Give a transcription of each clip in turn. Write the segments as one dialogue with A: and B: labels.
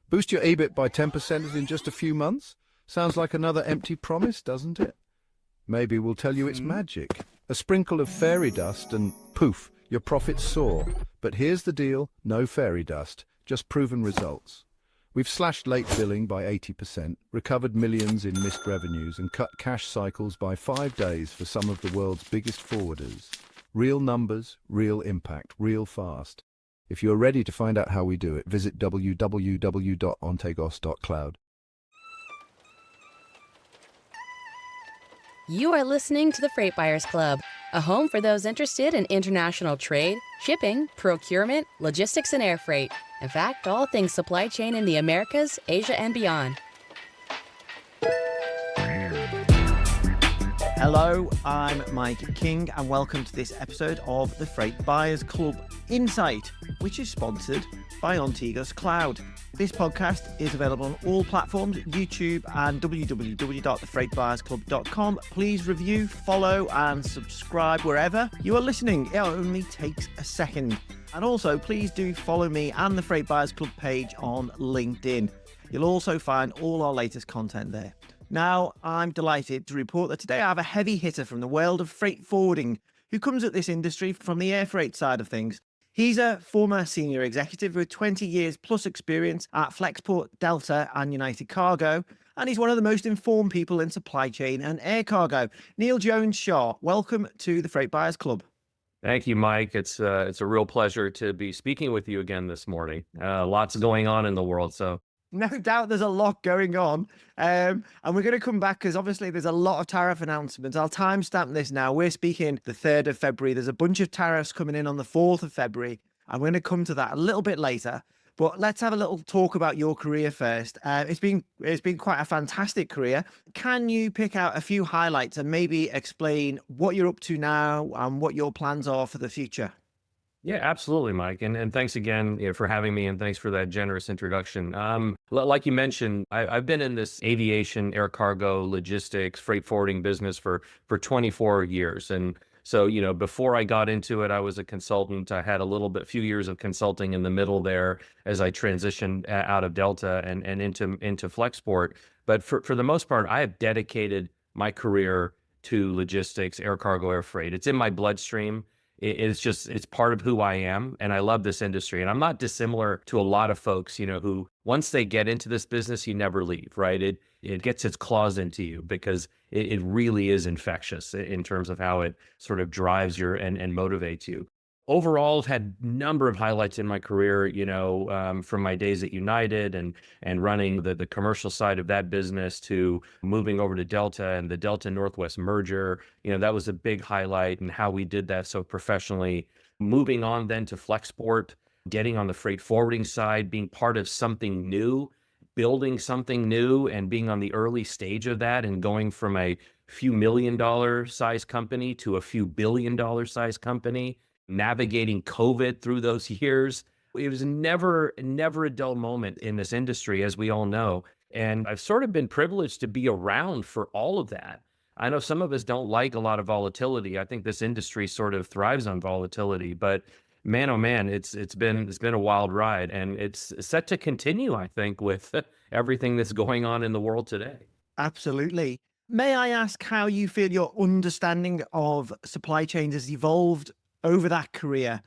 A: Boost your EBIT by 10% in just a few months? Sounds like another empty promise, doesn't it? Maybe we'll tell you it's magic. A sprinkle of fairy dust and poof, your profits soar. But here's the deal, no fairy dust, just proven results. We've slashed late billing by 80%, recovered millions in missed revenues and cut cash cycles by 5 days for some of the world's biggest forwarders. Real numbers, real impact, real fast. If you're ready to find out how we do it, visit www.ontegos.cloud.
B: You are listening to the Freight Buyers Club, a home for those interested in international trade, shipping, procurement, logistics, and air freight. In fact, all things supply chain in the Americas, Asia, and beyond.
C: Hello, I'm Mike King, and welcome to this episode of the Freight Buyers Club Insight, which is sponsored by Ontegos Cloud. This podcast is available on all platforms, YouTube and www.thefreightbuyersclub.com. Please review, follow and subscribe wherever you are listening. It only takes a second. And also, please do follow me and the Freight Buyers Club page on LinkedIn. You'll also find all our latest content there. Now, I'm delighted to report that today I have a heavy hitter from the world of freight forwarding who comes at this industry from the air freight side of things. He's a former senior executive with 20 years plus experience at Flexport, Delta and United Cargo, and he's one of the most informed people in supply chain and air cargo. Neel Jones Shah, welcome to the Freight Buyers Club.
D: Thank you, Mike. It's a real pleasure to be speaking with you again this morning. Lots going on in the world, so.
C: No doubt there's a lot going on. And we're going to come back because obviously there's a lot of tariff announcements. I'll timestamp this now. We're speaking the 3rd of February. There's a bunch of tariffs coming in on the 4th of February. I'm going to come to that a little bit later. But let's have a little talk about your career first. It's been quite a fantastic career. Can you pick out a few highlights and maybe explain what you're up to now and what your plans are for the future?
D: Yeah, absolutely, Mike. And thanks again for having me, and thanks for that generous introduction. Like you mentioned, I've been in this aviation, air cargo, logistics, freight forwarding business for 24 years. And so, before I got into it, I was a consultant. I had few years of consulting in the middle there as I transitioned out of Delta and into Flexport. But for the most part, I have dedicated my career to logistics, air cargo, air freight. It's in my bloodstream. It's part of who I am, and I love this industry. And I'm not dissimilar to a lot of folks, who once they get into this business, you never leave, right? It gets its claws into you because it really is infectious in terms of how it sort of drives and motivates you. Overall, I've had a number of highlights in my career, from my days at United and running the commercial side of that business to moving over to Delta and the Delta Northwest merger. That was a big highlight and how we did that so professionally. Moving on then to Flexport, getting on the freight forwarding side, being part of something new, building something new and being on the early stage of that and going from a few $1 million size company to a few $1 billion size company. Navigating COVID through those years. It was never a dull moment in this industry, as we all know. And I've sort of been privileged to be around for all of that. I know some of us don't like a lot of volatility. I think this industry sort of thrives on volatility, but man, oh man, it's been a wild ride, and it's set to continue, I think, with everything that's going on in the world today.
C: Absolutely. May I ask how you feel your understanding of supply chains has evolved over that career,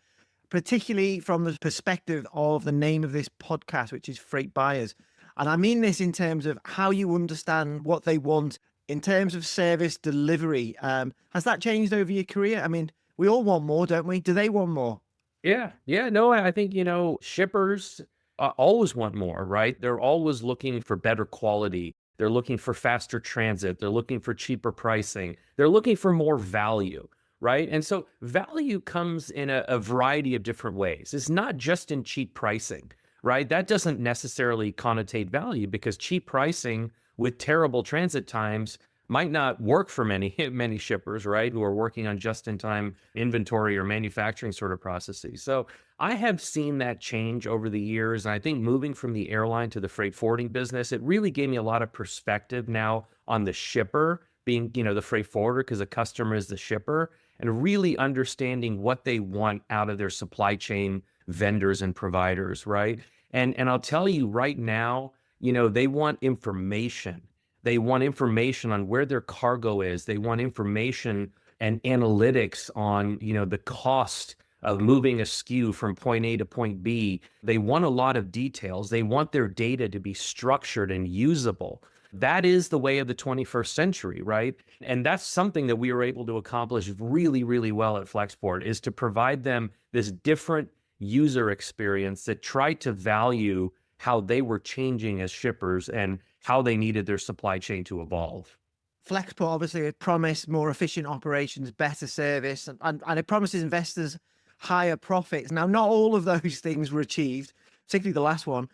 C: particularly from the perspective of the name of this podcast, which is Freight Buyers. And I mean this in terms of how you understand what they want in terms of service delivery. Has that changed over your career? I mean, we all want more, don't we? Do they want more?
D: Yeah. No, I think, shippers always want more, right? They're always looking for better quality. They're looking for faster transit. They're looking for cheaper pricing. They're looking for more value. Right. And so value comes in a variety of different ways. It's not just in cheap pricing, right? That doesn't necessarily connotate value because cheap pricing with terrible transit times might not work for many shippers, right? Who are working on just-in-time inventory or manufacturing sort of processes. So I have seen that change over the years. And I think moving from the airline to the freight forwarding business, it really gave me a lot of perspective now on the shipper being, the freight forwarder, because the customer is the shipper, and really understanding what they want out of their supply chain vendors and providers, right? And I'll tell you right now, they want information. They want information on where their cargo is. They want information and analytics on, the cost of moving a SKU from point A to point B. They want a lot of details. They want their data to be structured and usable. That is the way of the 21st century, right? And that's something that we were able to accomplish really, really well at Flexport, is to provide them this different user experience that tried to value how they were changing as shippers and how they needed their supply chain to evolve.
C: Flexport obviously it promised more efficient operations, better service, and it promises investors higher profits. Now, not all of those things were achieved, particularly the last one.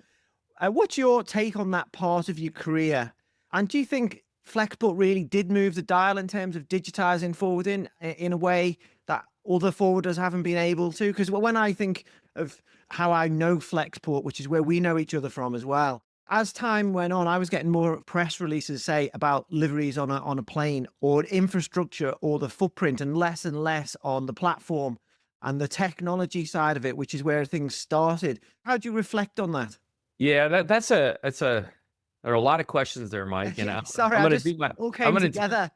C: What's your take on that part of your career? And do you think Flexport really did move the dial in terms of digitizing forwarding in a way that other forwarders haven't been able to? Because when I think of how I know Flexport, which is where we know each other from as well, as time went on, I was getting more press releases, say, about liveries on a plane or infrastructure or the footprint, and less on the platform and the technology side of it, which is where things started. How do you reflect on that?
D: Yeah, there are a lot of questions there, Mike. And
C: Sorry,
D: I'm
C: I
D: gonna
C: just
D: do my
C: all
D: I'm
C: came
D: gonna
C: together.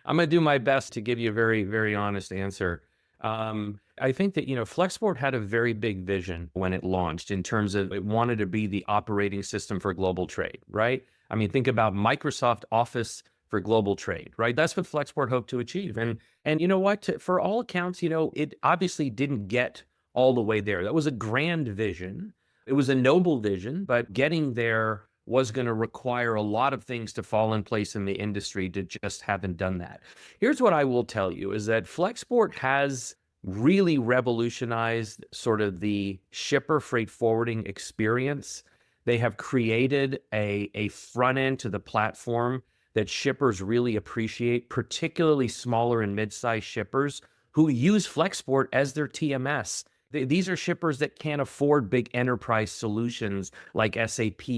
D: I'm gonna do my best to give you a very, very honest answer. I think that, Flexport had a very big vision when it launched, in terms of it wanted to be the operating system for global trade, right? I mean, think about Microsoft Office for global trade, right? That's what Flexport hoped to achieve. And you know what? For all accounts, it obviously didn't get all the way there. That was a grand vision. It was a noble vision, but getting there was going to require a lot of things to fall in place in the industry to just haven't done that. Here's what I will tell you, is that Flexport has really revolutionized sort of the shipper freight forwarding experience. They have created a front end to the platform that shippers really appreciate, particularly smaller and mid-sized shippers who use Flexport as their TMS. These are shippers that can't afford big enterprise solutions like SAP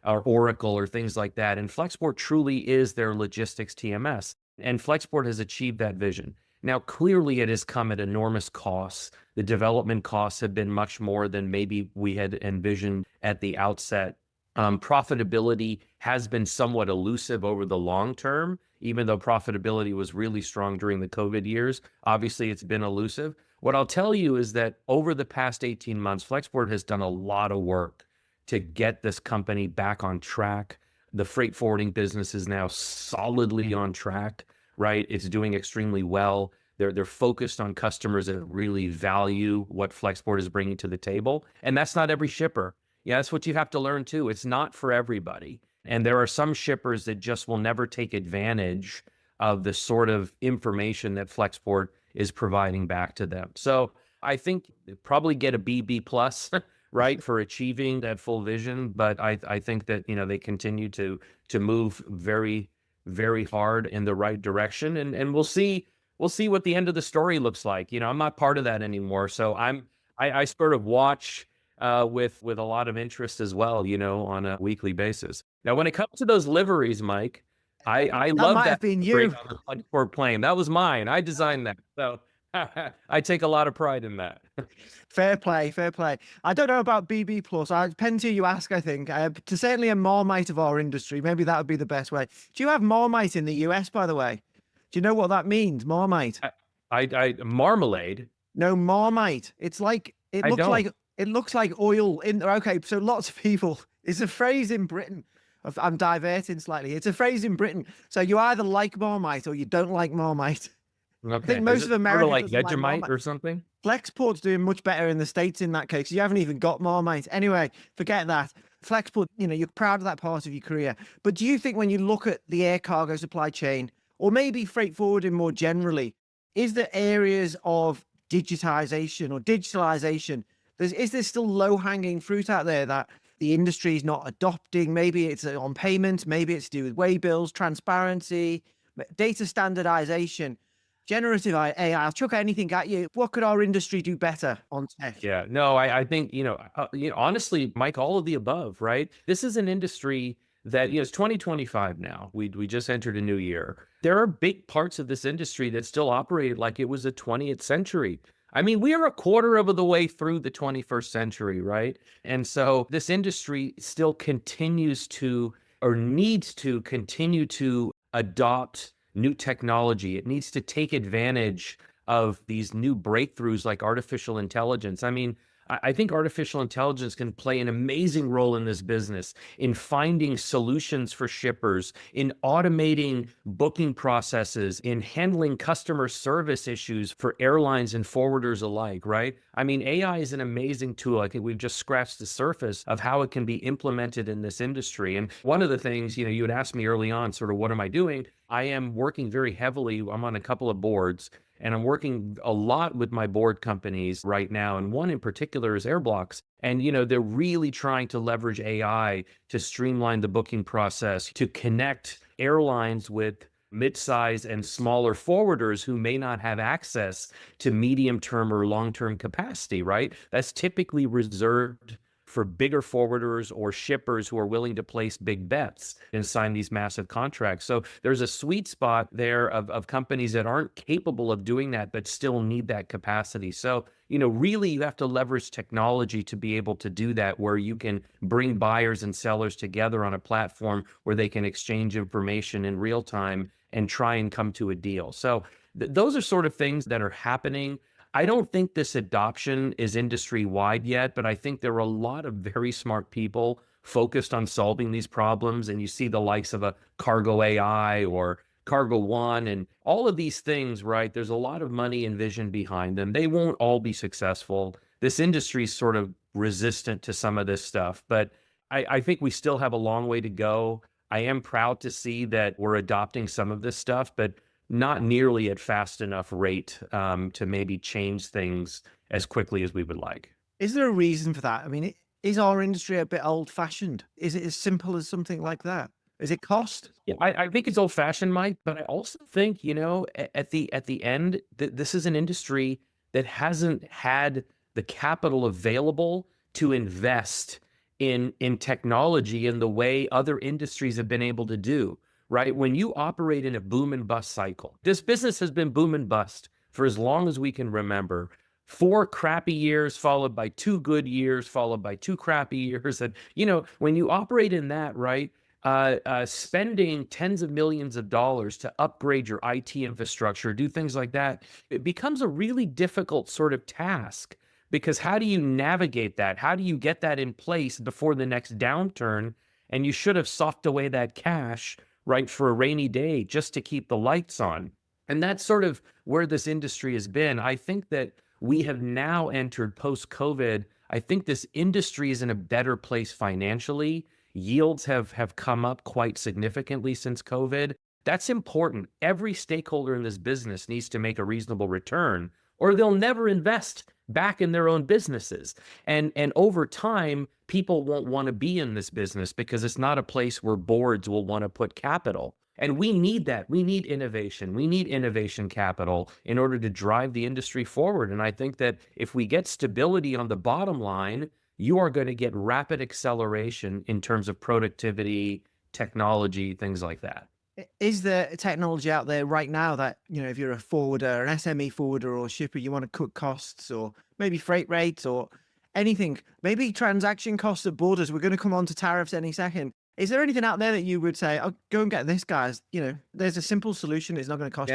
D: or Oracle or things like that. And Flexport truly is their logistics TMS. And Flexport has achieved that vision. Now, clearly it has come at enormous costs. The development costs have been much more than maybe we had envisioned at the outset. Profitability has been somewhat elusive over the long term, even though profitability was really strong during the COVID years. Obviously, it's been elusive. What I'll tell you is that over the past 18 months, Flexport has done a lot of work to get this company back on track. The freight forwarding business is now solidly on track, right? It's doing extremely well. They're focused on customers that really value what Flexport is bringing to the table. And that's not every shipper. Yeah, that's what you have to learn too. It's not for everybody. And there are some shippers that just will never take advantage of the sort of information that Flexport is providing back to them. So I think probably get a BB plus, right, for achieving that full vision. But I think that, they continue to move very, very hard in the right direction. And we'll see what the end of the story looks like. I'm not part of that anymore. So I sort of watch with a lot of interest as well, on a weekly basis. Now, when it comes to those liveries, Mike, I
C: That
D: love
C: might
D: that
C: have been you.
D: on the Flexport plane. That was mine. I designed that. So I take a lot of pride in that.
C: Fair play, fair play. I don't know about BB plus. It depends who you ask, I think. To certainly a Marmite of our industry, maybe that would be the best way. Do you have Marmite in the US, by the way? Do you know what that means, Marmite?
D: I marmalade.
C: No, Marmite. It's like
D: I don't.
C: it looks like oil in there. Okay, so lots of people. It's a phrase in Britain. I'm diverting slightly. It's a phrase in Britain. So you either like Marmite or you don't like Marmite.
D: Okay.
C: I think most of America
D: sort of like
C: doesn't like
D: Vegemite
C: Marmite.
D: or something?
C: Flexport's doing much better in the States in that case. You haven't even got Marmite. Anyway, forget that. Flexport, you're proud of that part of your career. But do you think when you look at the air cargo supply chain, or maybe freight forwarding more generally, is there areas of digitization or digitalization? Is there still low-hanging fruit out there that the industry is not adopting? Maybe it's on payments, maybe it's to do with way bills, transparency, data standardization. Generative AI, I'll chuck anything at you. What could our industry do better on tech?
D: Yeah, no, I think, honestly, Mike, all of the above, right? This is an industry that, it's 2025 now. We just entered a new year. There are big parts of this industry that still operate like it was the 20th century. I mean, we are a quarter of the way through the 21st century, right? And so this industry still continues to, or needs to continue to adopt new technology. It needs to take advantage of these new breakthroughs like artificial intelligence. I mean, I think artificial intelligence can play an amazing role in this business, in finding solutions for shippers, in automating booking processes, in handling customer service issues for airlines and forwarders alike, right? I mean, AI is an amazing tool. I think we've just scratched the surface of how it can be implemented in this industry. And one of the things, you had asked me early on, sort of, what am I doing? I am working very heavily. I'm on a couple of boards, and I'm working a lot with my board companies right now. And one in particular is Airblocks. And, they're really trying to leverage AI to streamline the booking process, to connect airlines with mid-size and smaller forwarders who may not have access to medium-term or long-term capacity, right? That's typically reserved for bigger forwarders or shippers who are willing to place big bets and sign these massive contracts. So there's a sweet spot there of companies that aren't capable of doing that, but still need that capacity. So, really you have to leverage technology to be able to do that, where you can bring buyers and sellers together on a platform where they can exchange information in real time and try and come to a deal. So those are sort of things that are happening. I don't think this adoption is industry-wide yet, but I think there are a lot of very smart people focused on solving these problems. And you see the likes of a Cargo AI or Cargo One and all of these things, right? There's a lot of money and vision behind them. They won't all be successful. This industry is sort of resistant to some of this stuff, but I think we still have a long way to go. I am proud to see that we're adopting some of this stuff, but not nearly at fast enough rate to maybe change things as quickly as we would like.
C: Is there a reason for that? I mean, is our industry a bit old-fashioned? Is it as simple as something like that? Is it cost?
D: Yeah, I think it's old-fashioned, Mike, but I also think, at the end, this is an industry that hasn't had the capital available to invest in technology in the way other industries have been able to do. Right? When you operate in a boom and bust cycle, this business has been boom and bust for as long as we can remember. 4 crappy years followed by 2 good years, followed by 2 crappy years. And, when you operate in that, right, spending tens of millions of dollars to upgrade your IT infrastructure, do things like that, it becomes a really difficult sort of task. Because how do you navigate that? How do you get that in place before the next downturn? And you should have socked away that cash, right, for a rainy day just to keep the lights on. And that's sort of where this industry has been. I think that we have now entered post-COVID. I think this industry is in a better place financially. Yields have come up quite significantly since COVID. That's important. Every stakeholder in this business needs to make a reasonable return, or they'll never invest back in their own businesses. And over time, people won't want to be in this business because it's not a place where boards will want to put capital. And we need that. We need innovation. We need innovation capital in order to drive the industry forward. And I think that if we get stability on the bottom line, you are going to get rapid acceleration in terms of productivity, technology, things like that.
C: Is there technology out there right now that, if you're a forwarder, an SME forwarder or shipper, you want to cut costs or maybe freight rates or anything, maybe transaction costs at borders? We're going to come on to tariffs any second. Is there anything out there that you would say, oh, go and get this, guys? There's a simple solution. It's not going to cost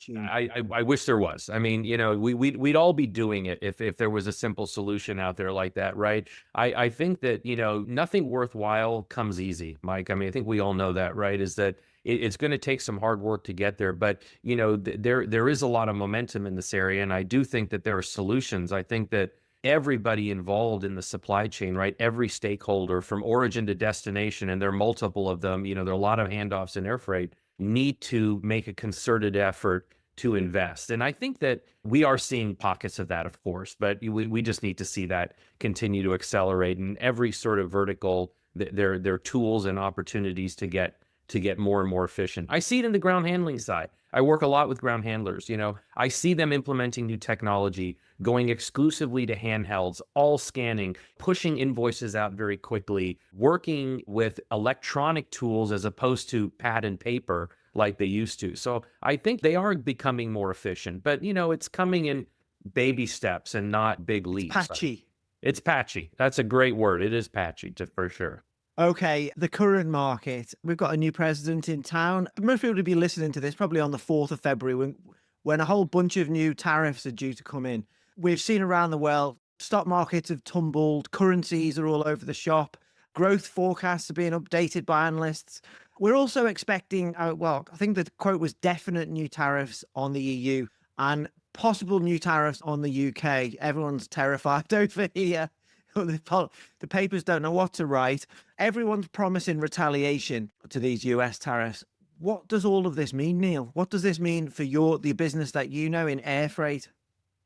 C: you.
D: I wish there was. I mean, we'd all be doing it if there was a simple solution out there like that, right? I think that, nothing worthwhile comes easy, Mike. I mean, I think we all know that, right? Is that it's going to take some hard work to get there, but there is a lot of momentum in this area, and I do think that there are solutions. I think that everybody involved in the supply chain, right? Every stakeholder from origin to destination, and there are multiple of them, there are a lot of handoffs in air freight, need to make a concerted effort to invest. And I think that we are seeing pockets of that, of course, but we just need to see that continue to accelerate. And every sort of vertical, there are tools and opportunities to get more and more efficient. I see it in the ground handling side. I work a lot with ground handlers. I see them implementing new technology, going exclusively to handhelds, all scanning, pushing invoices out very quickly, working with electronic tools as opposed to pad and paper like they used to. So I think they are becoming more efficient, but it's coming in baby steps and not big leaps.
C: Patchy.
D: It's patchy. That's a great word. It is patchy, for sure.
C: Okay, the current market. We've got a new president in town. Most people will be listening to this probably on the 4th of February when a whole bunch of new tariffs are due to come in. We've seen around the world, stock markets have tumbled, currencies are all over the shop, growth forecasts are being updated by analysts. We're also expecting, I think the quote was definite new tariffs on the EU and possible new tariffs on the UK. Everyone's terrified over here. The papers don't know what to write. Everyone's promising retaliation to these US tariffs. What does all of this mean, Neil? What does this mean for the business that you know in air freight?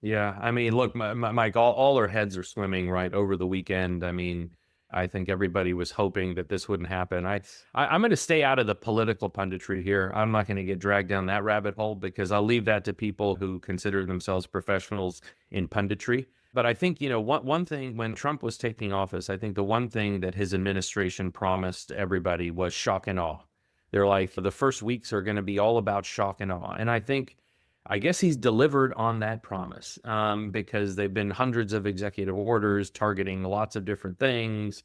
D: Yeah, I mean, look, Mike, all our heads are swimming right over the weekend. I mean, I think everybody was hoping that this wouldn't happen. I'm going to stay out of the political punditry here. I'm not going to get dragged down that rabbit hole because I'll leave that to people who consider themselves professionals in punditry. But I think, one thing when Trump was taking office, I think the one thing that his administration promised everybody was shock and awe. They're like, the first weeks are going to be all about shock and awe. And I guess he's delivered on that promise because they've been hundreds of executive orders targeting lots of different things.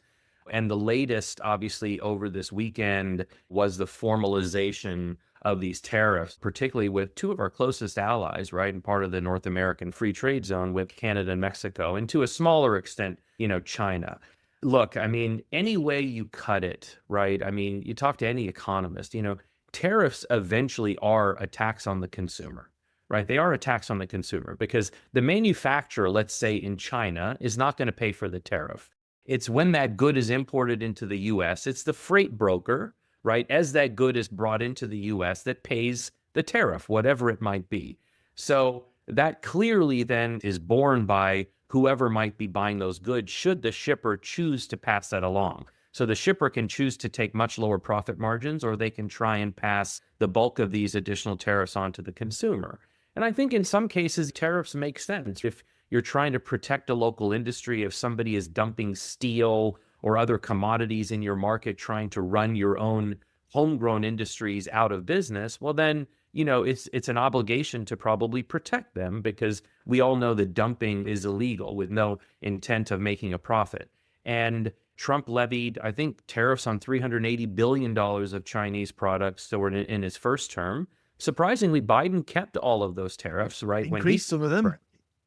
D: And the latest, obviously, over this weekend was the formalization of these tariffs, particularly with two of our closest allies, right, and part of the North American free trade zone with Canada and Mexico, and to a smaller extent, China. Look, I mean, any way you cut it, right? I mean, you talk to any economist, tariffs eventually are a tax on the consumer. Right? They are a tax on the consumer because the manufacturer, let's say in China, is not going to pay for the tariff. It's when that good is imported into the US, it's the freight broker, right, as that good is brought into the US that pays the tariff, whatever it might be. So that clearly then is borne by whoever might be buying those goods, should the shipper choose to pass that along. So the shipper can choose to take much lower profit margins, or they can try and pass the bulk of these additional tariffs on to the consumer. And I think in some cases, tariffs make sense. If you're trying to protect a local industry, if somebody is dumping steel or other commodities in your market, trying to run your own homegrown industries out of business, well, then, it's an obligation to probably protect them because we all know that dumping is illegal with no intent of making a profit. And Trump levied, I think, tariffs on $380 billion of Chinese products that were in his first term. Surprisingly, Biden kept all of those tariffs, right?
C: Increased some of them.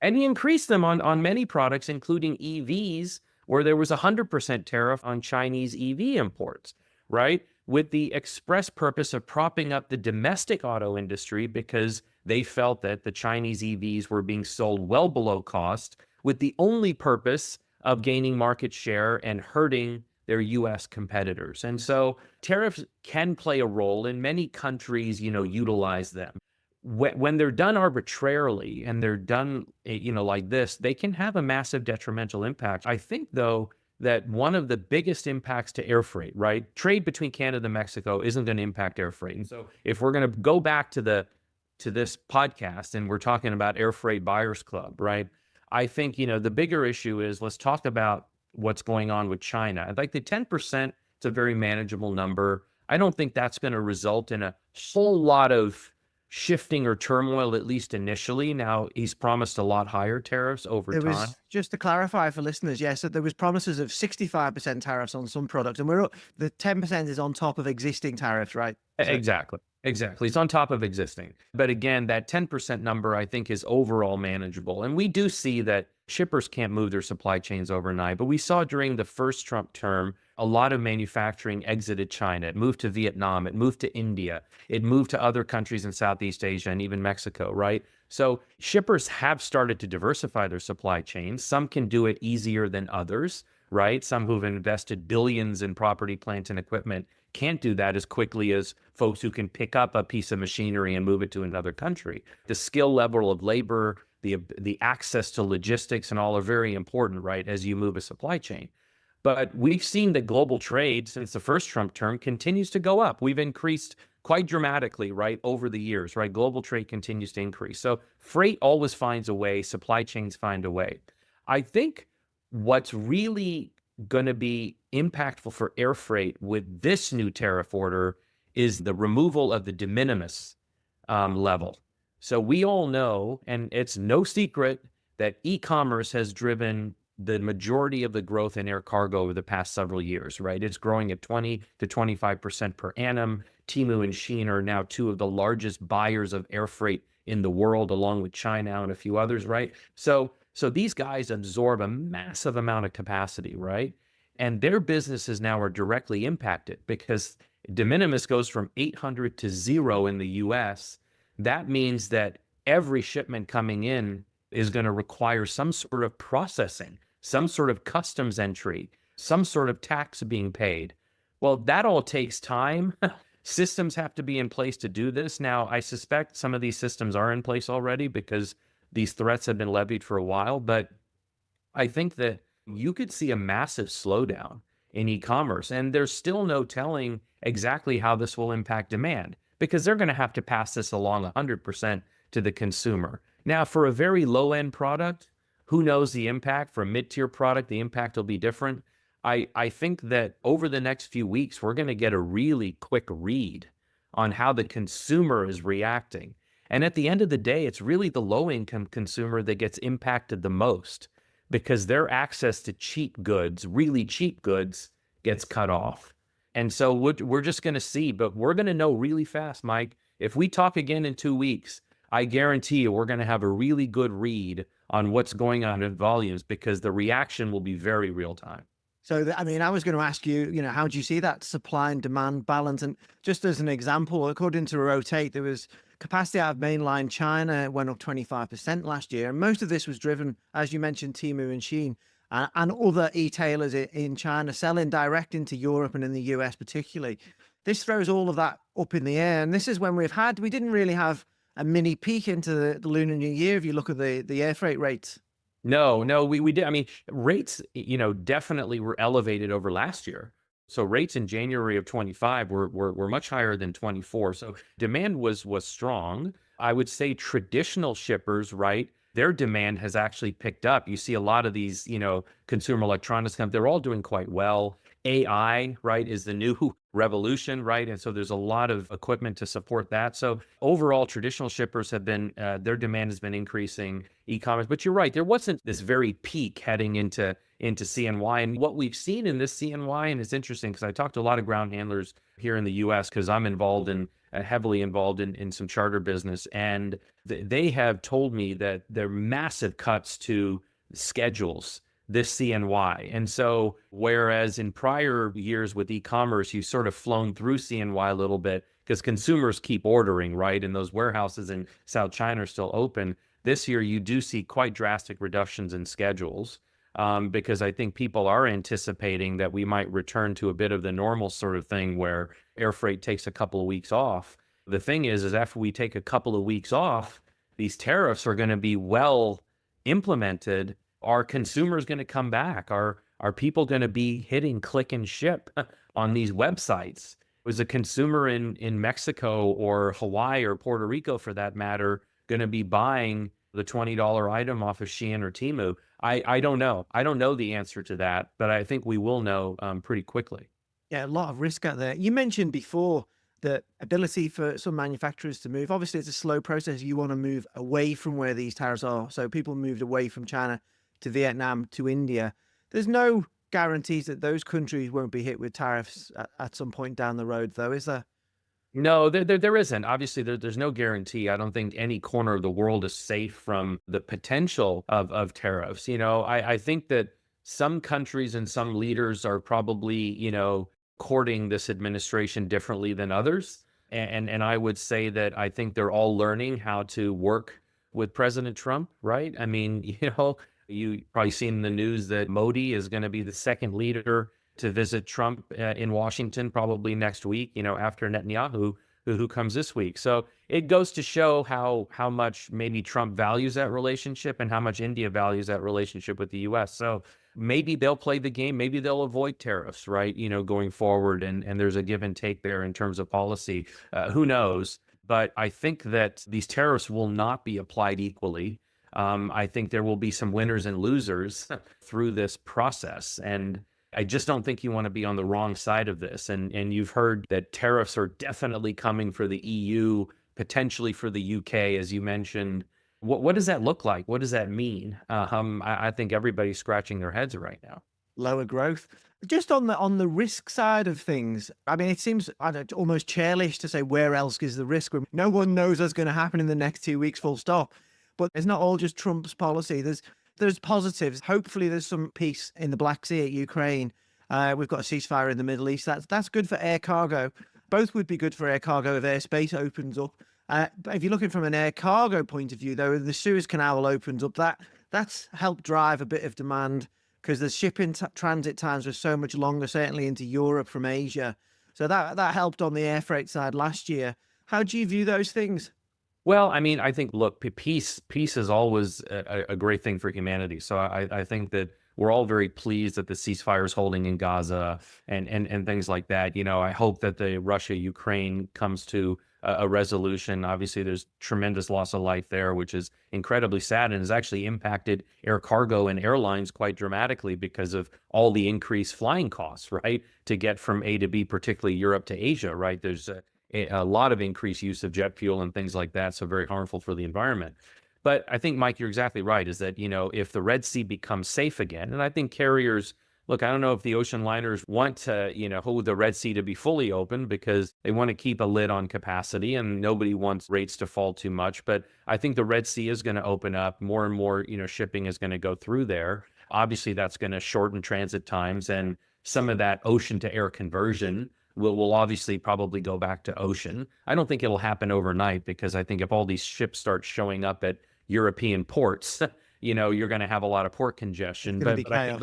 D: And he increased them on many products, including EVs, where there was 100% tariff on Chinese EV imports, right? With the express purpose of propping up the domestic auto industry because they felt that the Chinese EVs were being sold well below cost, with the only purpose of gaining market share and hurting their U.S. competitors. And so tariffs can play a role, and many countries, utilize them. When they're done arbitrarily and they're done, like this, they can have a massive detrimental impact. I think, though, that one of the biggest impacts to air freight, right? Trade between Canada and Mexico isn't going to impact air freight. And so if we're going to go back to this podcast and we're talking about Air Freight Buyers Club, right? I think, the bigger issue is, let's talk about what's going on with China. I'd like the 10%, it's a very manageable number. I don't think that's going to result in a whole lot of shifting or turmoil, at least initially. Now, he's promised a lot higher tariffs over time.
C: Just to clarify for listeners, yes, there was promises of 65% tariffs on some products, and the 10% is on top of existing tariffs, right?
D: Exactly. It's on top of existing. But again, that 10% number, I think, is overall manageable. And we do see that shippers can't move their supply chains overnight. But we saw during the first Trump term, a lot of manufacturing exited China. It moved to Vietnam. It moved to India. It moved to other countries in Southeast Asia and even Mexico, right? So shippers have started to diversify their supply chains. Some can do it easier than others, right? Some who've invested billions in property, plant, and equipment can't do that as quickly as folks who can pick up a piece of machinery and move it to another country. The skill level of labor, the access to logistics and all are very important, right, as you move a supply chain. But we've seen that global trade since the first Trump term continues to go up. We've increased quite dramatically, right, over the years, right? Global trade continues to increase. So freight always finds a way, supply chains find a way. I think what's really going to be impactful for air freight with this new tariff order is the removal of the de minimis level. So we all know, and it's no secret, that e-commerce has driven the majority of the growth in air cargo over the past several years, right? It's growing at 20 to 25% per annum. Temu and Shein are now two of the largest buyers of air freight in the world, along with China and a few others, right? So these guys absorb a massive amount of capacity, right? And their businesses now are directly impacted because de minimis goes from 800 to 0 in the US. That means that every shipment coming in is going to require some sort of processing, some sort of customs entry, some sort of tax being paid. Well, that all takes time. Systems have to be in place to do this. Now, I suspect some of these systems are in place already because these threats have been levied for a while, but I think that you could see a massive slowdown in e-commerce, and there's still no telling exactly how this will impact demand because they're going to have to pass this along 100% to the consumer. Now, for a very low-end product, who knows the impact? For a mid-tier product, the impact will be different. I think that over the next few weeks, we're going to get a really quick read on how the consumer is reacting. And at the end of the day, it's really the low-income consumer that gets impacted the most because their access to cheap goods, really cheap goods, gets cut off. And so we're just going to see, but we're going to know really fast, Mike. If we talk again in 2 weeks, I guarantee you we're going to have a really good read on what's going on in volumes because the reaction will be very real time.
C: So, I mean, I was going to ask you, how do you see that supply and demand balance? And just as an example, according to Rotate, there was capacity out of mainland China went up 25% last year. And most of this was driven, as you mentioned, Temu and Shein and other e-tailers in China selling direct into Europe and in the US particularly. This throws all of that up in the air. And this is when we didn't really have a mini peak into the Lunar New Year if you look at the air freight rates.
D: No, we did. I mean, rates, definitely were elevated over last year. So rates in January of 25 were much higher than 24. So demand was strong. I would say traditional shippers, right? Their demand has actually picked up. You see a lot of these, consumer electronics companies, they're all doing quite well. AI, right, is the new revolution, right? And so there's a lot of equipment to support that. So overall, traditional shippers have been, their demand has been increasing, e-commerce. But you're right, there wasn't this very peak heading into CNY. And what we've seen in this CNY, and it's interesting because I talked to a lot of ground handlers here in the US because I'm heavily involved in some charter business. And they have told me that there are massive cuts to schedules this CNY. And so whereas in prior years with e-commerce, you sort of flown through CNY a little bit because consumers keep ordering, right? And those warehouses in South China are still open. This year, you do see quite drastic reductions in schedules because I think people are anticipating that we might return to a bit of the normal sort of thing where air freight takes a couple of weeks off. The thing is after we take a couple of weeks off, these tariffs are going to be well implemented. Are consumers going to come back? Are people going to be hitting click and ship on these websites? Was a consumer in Mexico or Hawaii or Puerto Rico, for that matter, going to be buying the $20 item off of Shein or Temu? I don't know. I don't know the answer to that, but I think we will know pretty quickly.
C: Yeah, a lot of risk out there. You mentioned before the ability for some manufacturers to move. Obviously, it's a slow process. You want to move away from where these tariffs are. So people moved away from China to Vietnam to India. There's no guarantees that those countries won't be hit with tariffs at some point down the road, though, is there?
D: No, there isn't. Obviously, there's no guarantee. I don't think any corner of the world is safe from the potential of tariffs. I think that some countries and some leaders are probably, courting this administration differently than others. And I would say that I think they're all learning how to work with President Trump, right? I mean, you probably seen in the news that Modi is going to be the second leader to visit Trump in Washington probably next week, after Netanyahu, who comes this week. So it goes to show how much maybe Trump values that relationship and how much India values that relationship with the US. So maybe they'll play the game, maybe they'll avoid tariffs, right? Going forward. And there's a give and take there in terms of policy. Who knows? But I think that these tariffs will not be applied equally. I think there will be some winners and losers through this process. And I just don't think you want to be on the wrong side of this. And you've heard that tariffs are definitely coming for the EU, potentially for the UK, as you mentioned. What does that look like? What does that mean? I think everybody's scratching their heads right now.
C: Lower growth. Just on the risk side of things, I mean, it seems, I don't, almost churlish to say where else is the risk when no one knows what's going to happen in the next 2 weeks, full stop. But it's not all just Trump's policy. There's positives. Hopefully, there's some peace in the Black Sea at Ukraine. We've got a ceasefire in the Middle East. That's good for air cargo. Both would be good for air cargo if airspace opens up. But if you're looking from an air cargo point of view, though, the Suez Canal opens up. That's helped drive a bit of demand because the shipping transit times were so much longer, certainly into Europe from Asia. So that helped on the air freight side last year. How do you view those things?
D: Well, I mean, I think, look, peace is always a great thing for humanity. So I think that we're all very pleased that the ceasefire is holding in Gaza and things like that. I hope that the Russia-Ukraine comes to a resolution. Obviously, there's tremendous loss of life there, which is incredibly sad and has actually impacted air cargo and airlines quite dramatically because of all the increased flying costs, right? To get from A to B, particularly Europe to Asia, right? There's a lot of increased use of jet fuel and things like that, so very harmful for the environment. But I think, Mike, you're exactly right, is that, if the Red Sea becomes safe again, and I think carriers, look, I don't know if the ocean liners want to, hold the Red Sea to be fully open because they want to keep a lid on capacity and nobody wants rates to fall too much. But I think the Red Sea is going to open up. More and more, shipping is going to go through there. Obviously, that's going to shorten transit times, and some of that ocean to air conversion will obviously probably go back to ocean. I don't think it'll happen overnight because I think if all these ships start showing up at European ports, you're going to have a lot of port congestion. But I think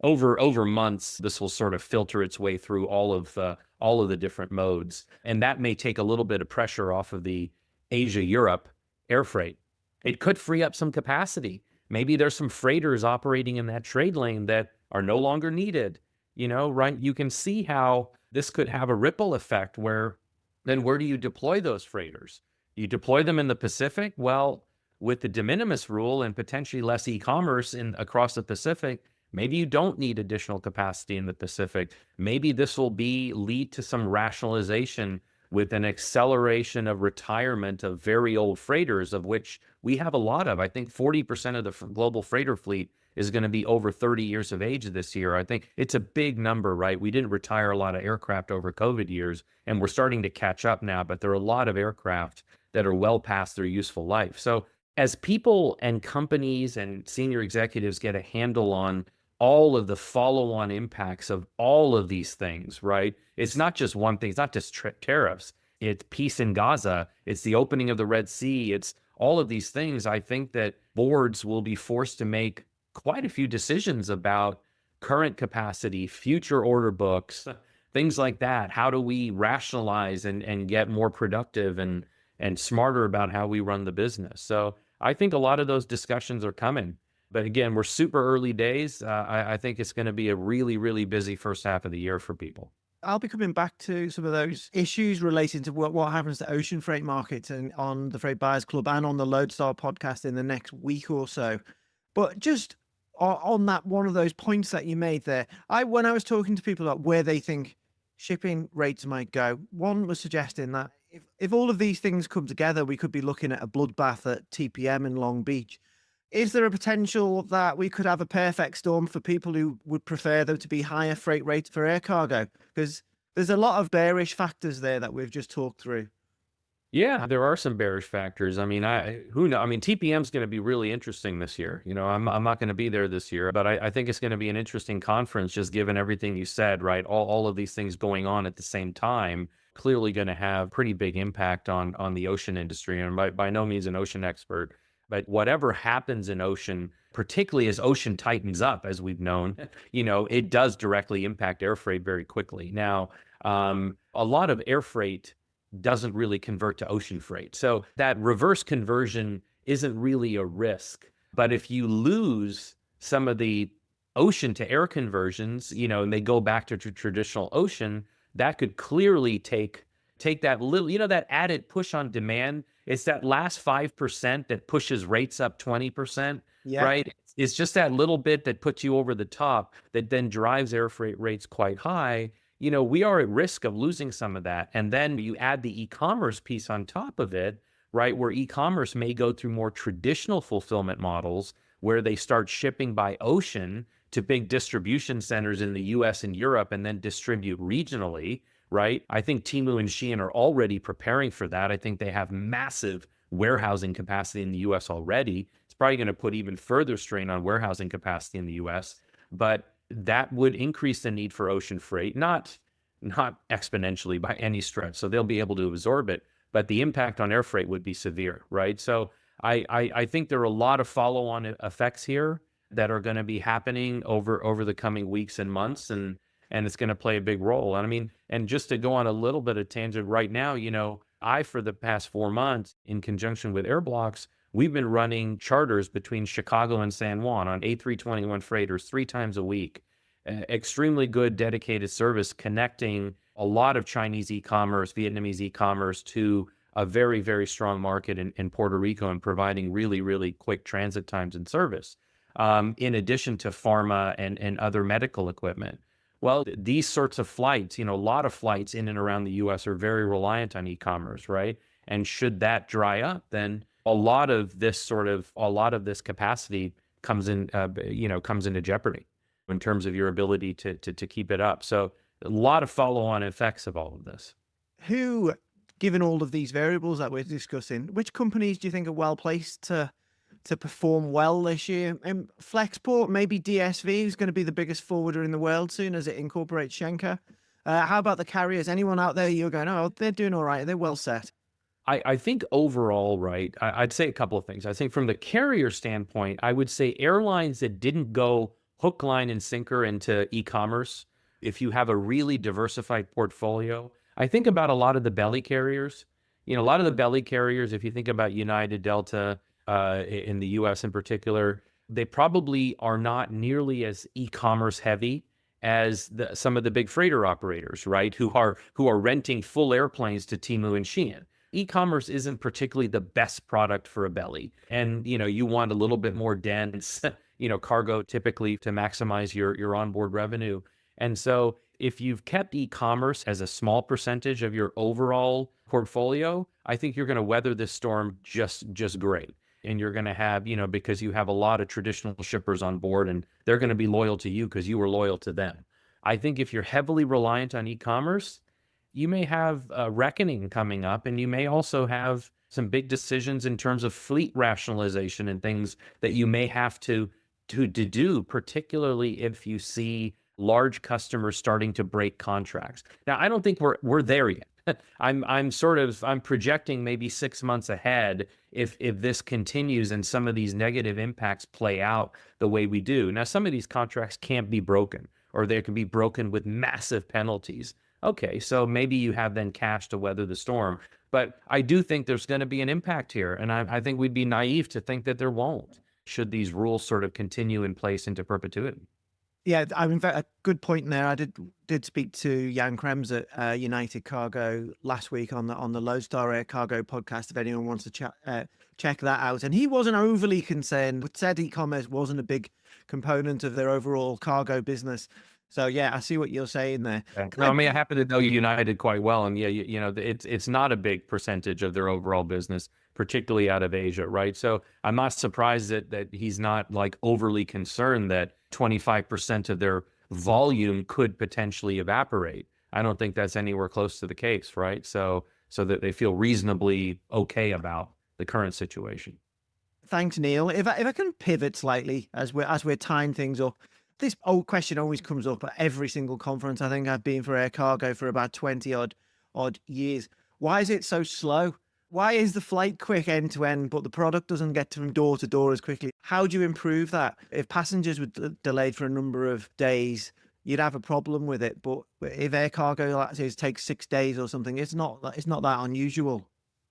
D: over months, this will sort of filter its way through all of the different modes, and that may take a little bit of pressure off of the Asia-Europe air freight. It could free up some capacity. Maybe there's some freighters operating in that trade lane that are no longer needed. Right? You can see how this could have a ripple effect where do you deploy those freighters? You deploy them in the Pacific? Well, with the de minimis rule and potentially less e-commerce across the Pacific, maybe you don't need additional capacity in the Pacific. Maybe this will lead to some rationalization with an acceleration of retirement of very old freighters, of which we have a lot of. I think 40% of the global freighter fleet is going to be over 30 years of age this year. I think it's a big number, right? We didn't retire a lot of aircraft over COVID years, and we're starting to catch up now, but there are a lot of aircraft that are well past their useful life. So as people and companies and senior executives get a handle on all of the follow-on impacts of all of these things, right? It's not just one thing. It's not just tariffs. It's peace in Gaza. It's the opening of the Red Sea. It's all of these things. I think that boards will be forced to make quite a few decisions about current capacity, future order books, things like that. How do we rationalize and get more productive and smarter about how we run the business? So I think a lot of those discussions are coming. But again, we're super early days. I think it's going to be a really, really busy first half of the year for people.
C: I'll be coming back to some of those issues relating to what happens to ocean freight markets and on the Freight Buyers Club and on the Lodestar podcast in the next week or so. But just on that, one of those points that you made there, when I was talking to people about where they think shipping rates might go, one was suggesting that if all of these things come together, we could be looking at a bloodbath at TPM in Long Beach. Is there a potential that we could have a perfect storm for people who would prefer there to be higher freight rates for air cargo? Because there's a lot of bearish factors there that we've just talked through.
D: Yeah, there are some bearish factors. I mean, who knows? I mean, TPM is going to be really interesting this year. I'm not going to be there this year, but I think it's going to be an interesting conference, just given everything you said, right? All of these things going on at the same time, clearly going to have pretty big impact on the ocean industry. And by no means an ocean expert, but whatever happens in ocean, particularly as ocean tightens up, as we've known, it does directly impact air freight very quickly. Now, a lot of air freight doesn't really convert to ocean freight. So that reverse conversion isn't really a risk. But if you lose some of the ocean to air conversions, and they go back to traditional ocean, that could clearly take that little, that added push on demand. It's that last 5% that pushes rates up 20%, right? It's just that little bit that puts you over the top that then drives air freight rates quite high. We are at risk of losing some of that. And then you add the e-commerce piece on top of it, right? Where e-commerce may go through more traditional fulfillment models where they start shipping by ocean to big distribution centers in the US and Europe and then distribute regionally, right? I think Temu and Shein are already preparing for that. I think they have massive warehousing capacity in the US already. It's probably going to put even further strain on warehousing capacity in the US, but that would increase the need for ocean freight, not exponentially by any stretch. So they'll be able to absorb it, but the impact on air freight would be severe, right? So I think there are a lot of follow-on effects here that are going to be happening over the coming weeks and months, and it's going to play a big role. And I mean, and just to go on a little bit of tangent right now, for the past 4 months, in conjunction with Airblocks, we've been running charters between Chicago and San Juan on A321 freighters 3 times a week. Extremely good dedicated service connecting a lot of Chinese e-commerce, Vietnamese e-commerce to a very, very strong market in Puerto Rico and providing really, really quick transit times and service, in addition to pharma and other medical equipment. Well, these sorts of flights, a lot of flights in and around the US are very reliant on e-commerce, right? And should that dry up, then a lot of this capacity comes into jeopardy in terms of your ability to keep it up. So a lot of follow-on effects of all of this.
C: Who, given all of these variables that we're discussing, which companies do you think are well placed to perform well this year? Flexport, maybe DSV, who's going to be the biggest forwarder in the world soon as it incorporates Schenker. How about the carriers? Anyone out there you're going, oh, they're doing all right, they're well set?
D: I think overall, right, I'd say a couple of things. I think from the carrier standpoint, I would say airlines that didn't go hook, line, and sinker into e-commerce, if you have a really diversified portfolio, I think about a lot of the belly carriers. A lot of the belly carriers, if you think about United, Delta, in the US in particular, they probably are not nearly as e-commerce heavy as some of the big freighter operators, right? Who are renting full airplanes to Temu and Shein. E-commerce isn't particularly the best product for a belly. And, you want a little bit more dense, cargo typically to maximize your onboard revenue. And so if you've kept e-commerce as a small percentage of your overall portfolio, I think you're going to weather this storm just great. And you're going to have, because you have a lot of traditional shippers on board and they're going to be loyal to you because you were loyal to them. I think if you're heavily reliant on e-commerce, you may have a reckoning coming up, and you may also have some big decisions in terms of fleet rationalization and things that you may have to do, particularly if you see large customers starting to break contracts. Now, I don't think we're there yet. I'm projecting maybe 6 months ahead if this continues and some of these negative impacts play out the way we do. Now, some of these contracts can't be broken, or they can be broken with massive penalties. Okay, so maybe you have then cash to weather the storm. But I do think there's going to be an impact here. And I think we'd be naive to think that there won't, should these rules sort of continue in place into perpetuity.
C: Yeah, I mean, a good point there. I did speak to Jan Krems at United Cargo last week on the Lodestar Air Cargo podcast, if anyone wants to check that out. And he wasn't overly concerned, but said e-commerce wasn't a big component of their overall cargo business. So yeah, I see what you're saying there.
D: No, I mean, I happen to know United quite well, and yeah, it's not a big percentage of their overall business, particularly out of Asia, right? So I'm not surprised that he's not like overly concerned that 25% of their volume could potentially evaporate. I don't think that's anywhere close to the case, right? So that they feel reasonably okay about the current situation.
C: Thanks, Neil. If I can pivot slightly as we're tying things up. This old question always comes up at every single conference. I think I've been for air cargo for about 20 odd years. Why is it so slow? Why is the flight quick end to end, but the product doesn't get from door to door as quickly? How do you improve that? If passengers were delayed for a number of days, you'd have a problem with it. But if air cargo takes 6 days or something, it's not that unusual.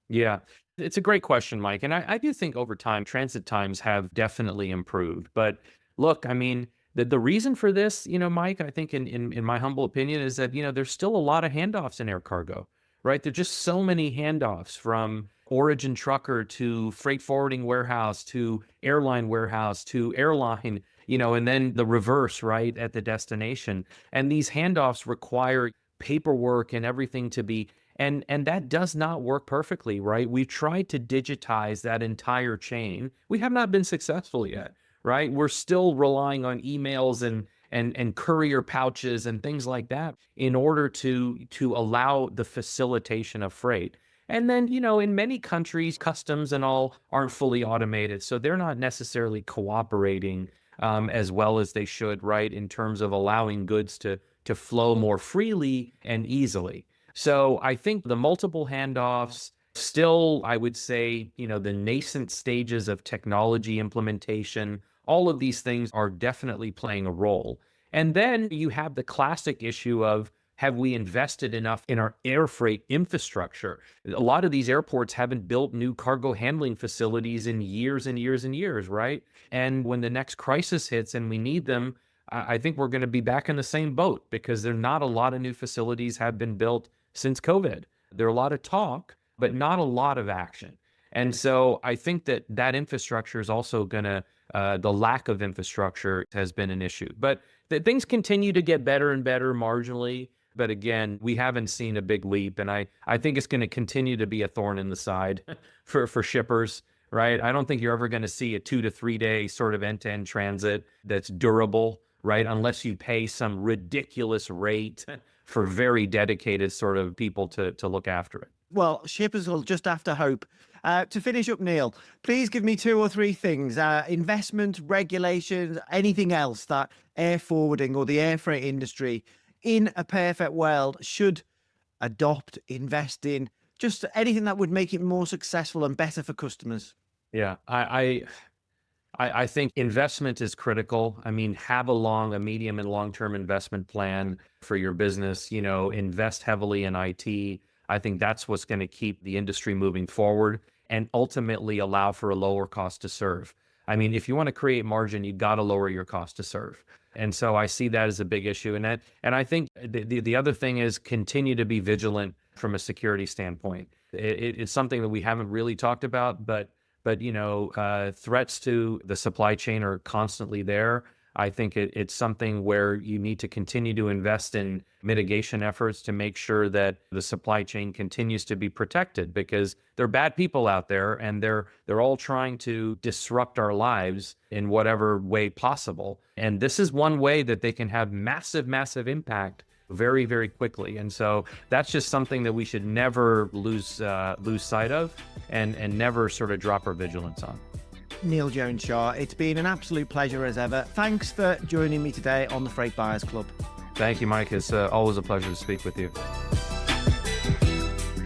D: Yeah, it's a great question, Mike. And I do think over time, transit times have definitely improved. But look, I mean, the reason for this, Mike, I think in my humble opinion is that, there's still a lot of handoffs in air cargo, right? There's just so many handoffs from origin trucker to freight forwarding warehouse to airline warehouse to airline, and then the reverse, right, at the destination. And these handoffs require paperwork and everything to be And that does not work perfectly, right? We've tried to digitize that entire chain. We have not been successful yet, right? We're still relying on emails and courier pouches and things like that in order to allow the facilitation of freight. And then, in many countries, customs and all aren't fully automated, so they're not necessarily cooperating as well as they should, right, in terms of allowing goods to flow more freely and easily. So I think the multiple handoffs, still, I would say, the nascent stages of technology implementation, all of these things are definitely playing a role. And then you have the classic issue of, have we invested enough in our air freight infrastructure? A lot of these airports haven't built new cargo handling facilities in years and years and years, right? And when the next crisis hits and we need them, I think we're going to be back in the same boat, because there are not a lot of new facilities have been built since COVID. There are a lot of talk, but not a lot of action. And so I think that infrastructure is also going to, the lack of infrastructure has been an issue. But things continue to get better and better marginally. But again, we haven't seen a big leap. And I think it's going to continue to be a thorn in the side for shippers, right? I don't think you're ever going to see a 2 to 3 day sort of end-to-end transit that's durable, right? Unless you pay some ridiculous rate for very dedicated sort of people to look after it.
C: Well, shippers will just have to hope. To finish up, Neel, please give me 2 or 3 things, investment, regulations, anything else that air forwarding or the air freight industry in a perfect world should adopt, invest in, just anything that would make it more successful and better for customers.
D: Yeah, I think investment is critical. I mean, have a medium and long-term investment plan for your business, invest heavily in IT. I think that's what's going to keep the industry moving forward and ultimately allow for a lower cost to serve. I mean, if you want to create margin, you got to lower your cost to serve. And so I see that as a big issue. And I think the other thing is continue to be vigilant from a security standpoint. It's something that we haven't really talked about, but threats to the supply chain are constantly there. I think it's something where you need to continue to invest in mitigation efforts to make sure that the supply chain continues to be protected, because there are bad people out there and they're all trying to disrupt our lives in whatever way possible. And this is one way that they can have massive, massive impact very, very quickly. And so that's just something that we should never lose sight of and never sort of drop our vigilance on.
C: Neel Jones Shah, it's been an absolute pleasure as ever. Thanks for joining me today on the Freight Buyers Club.
D: Thank you, Mike. It's always a pleasure to speak with you.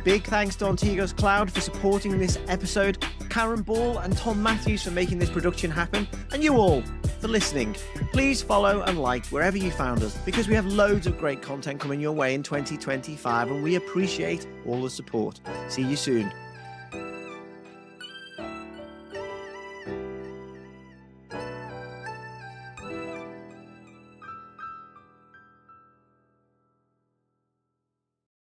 C: Big thanks to Ontegos Cloud for supporting this episode, Karen Ball and Tom Matthews for making this production happen, and you all for listening. Please follow and like wherever you found us, because we have loads of great content coming your way in 2025 and we appreciate all the support. See you soon.